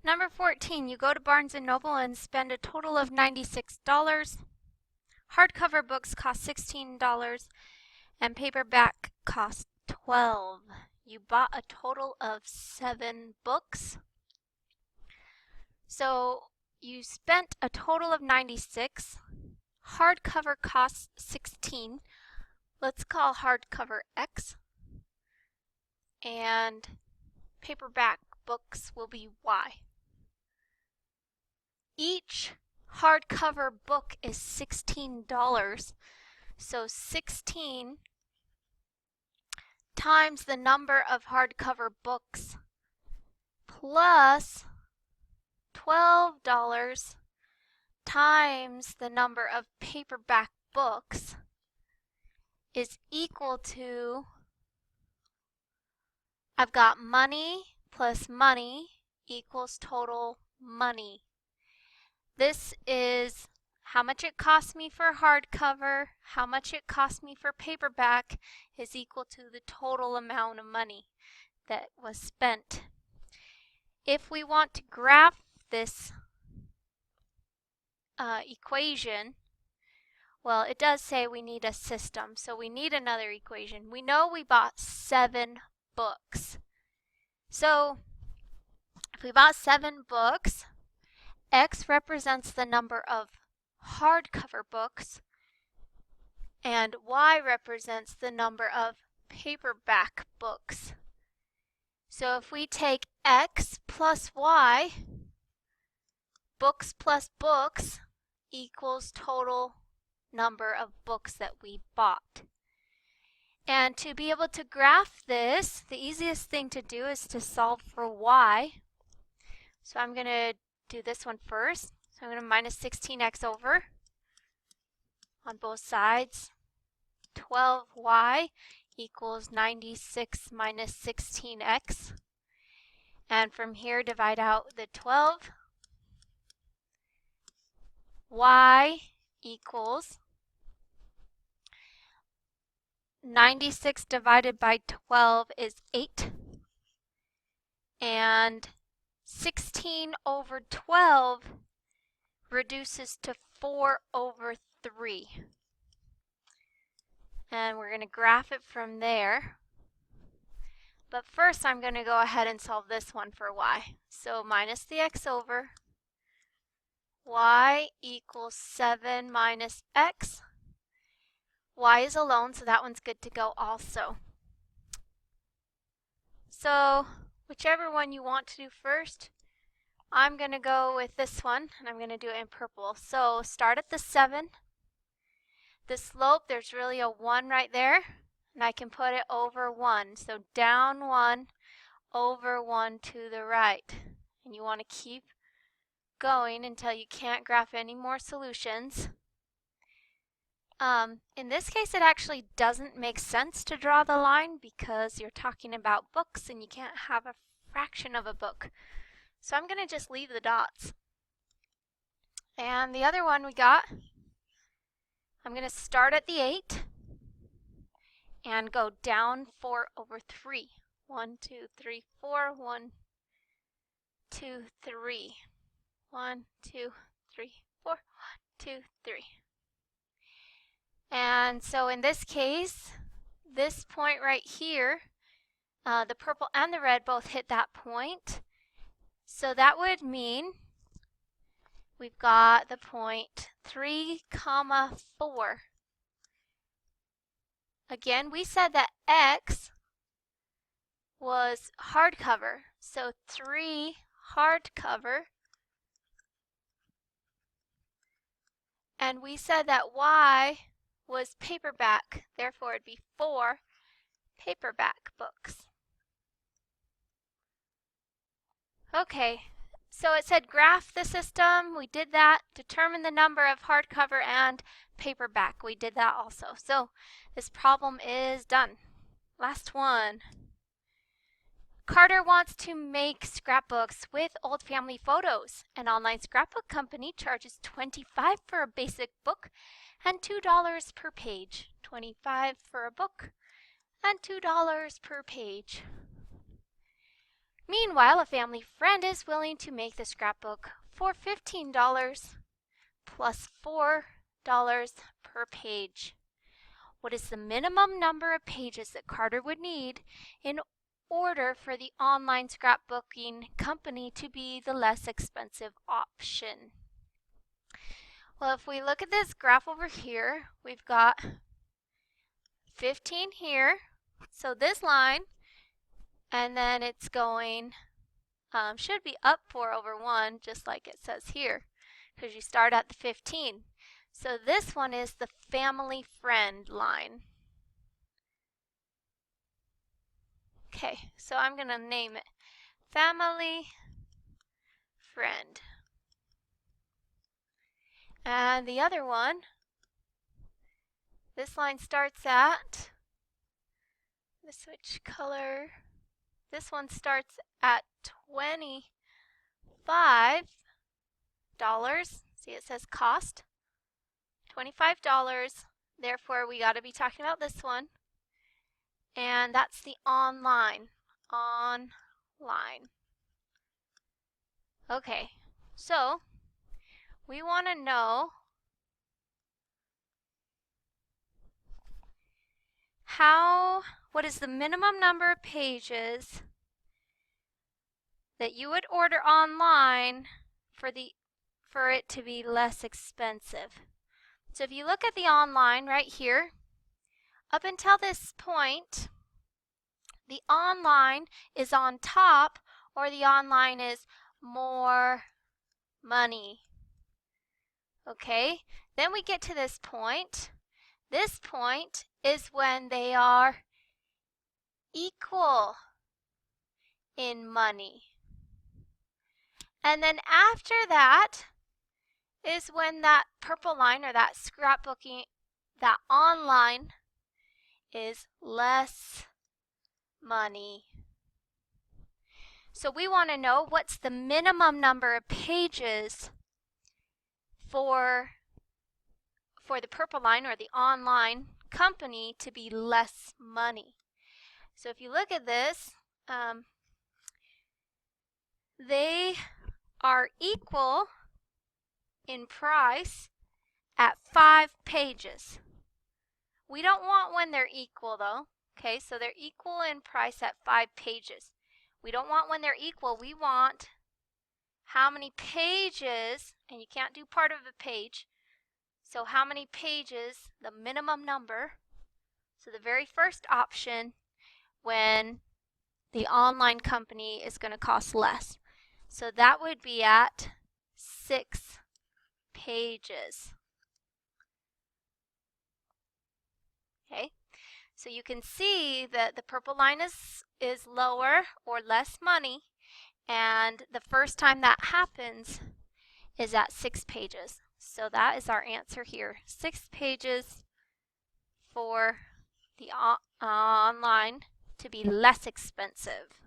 Number 14, you go to Barnes & Noble and spend a total of $96. Hardcover books cost $16 and paperback cost $12. You bought a total of 7 books. So you spent a total of 96. Hardcover costs 16. Let's call hardcover X. And paperback books will be Y. Each hardcover book is $16. So 16 times the number of hardcover books plus $12 times the number of paperback books is equal to, I've got money plus money equals total money. This is how much it cost me for hardcover, how much it cost me for paperback is equal to the total amount of money that was spent. If we want to graph this equation, well, it does say we need a system, so we need another equation. We know we bought 7 books. So if we bought 7 books, X represents the number of hardcover books, and Y represents the number of paperback books. So if we take X plus Y, books plus books equals total number of books that we bought. And to be able to graph this, the easiest thing to do is to solve for Y. So I'm going to do this one first. So I'm going to minus 16x over on both sides. 12y equals 96 minus 16x. And from here, divide out the 12. Y equals 96 divided by 12 is 8. And 16 over 12 reduces to 4 over 3. And we're going to graph it from there. But first I'm going to go ahead and solve this one for y. So minus the x over. Y equals 7 minus x. Y is alone, so that one's good to go also. So whichever one you want to do first, I'm going to go with this one, and I'm going to do it in purple. So start at the 7. The slope, there's really a 1 right there, and I can put it over 1. So down 1, over 1 to the right. And you want to keep going until you can't graph any more solutions. In this case, it actually doesn't make sense to draw the line because you're talking about books and you can't have a fraction of a book. So I'm going to just leave the dots. And the other one we got, I'm going to start at the 8 and go down 4 over 3. 1, 2, 3, 4, 1, 2, 3. 1, 2, 3, 4, 1, 2, 3. And so in this case, this point right here, the purple and the red both hit that point. So that would mean we've got the point 3, 4. Again, we said that X was hardcover. So 3 hardcover. And we said that Y was paperback. Therefore, it'd be 4 paperback books. Okay, so it said graph the system. We did that. Determine the number of hardcover and paperback. We did that also. So this problem is done. Last one. Carter wants to make scrapbooks with old family photos. An online scrapbook company charges $25 for a basic book and $2 per page. $25 for a book and $2 per page. Meanwhile, a family friend is willing to make the scrapbook for $15 plus $4 per page. What is the minimum number of pages that Carter would need in order for the online scrapbooking company to be the less expensive option? Well, if we look at this graph over here, we've got 15 here. So this line, and then it's going, should be up 4 over 1, just like it says here, because you start at the 15. So this one is the family friend line. Okay, so I'm going to name it family friend. And the other one, this line starts at, let's switch color. This one starts at $25. See, it says cost, $25. Therefore, we got to be talking about this one. And that's the online. Okay, so we want to know what is the minimum number of pages that you would order online for it to be less expensive. So if you look at the online right here, up until this point, the online is on top, or the online is more money. Okay, then we get to this point. This point is when they are equal in money. And then after that is when that purple line, or that scrapbooking, that online, is less money. So we want to know what's the minimum number of pages for the purple line, or the online company, to be less money. So if you look at this, they are equal in price at 5 pages. We don't want when they're equal though. Okay, so they're equal in price at 5 pages. We don't want when they're equal. We want how many pages, and you can't do part of a page. So how many pages, the minimum number. So the very first option, when the online company is going to cost less. So that would be at 6 pages. Okay, so you can see that the purple line is lower, or less money, and the first time that happens is at 6 pages. So that is our answer here, 6 pages for the online to be less expensive.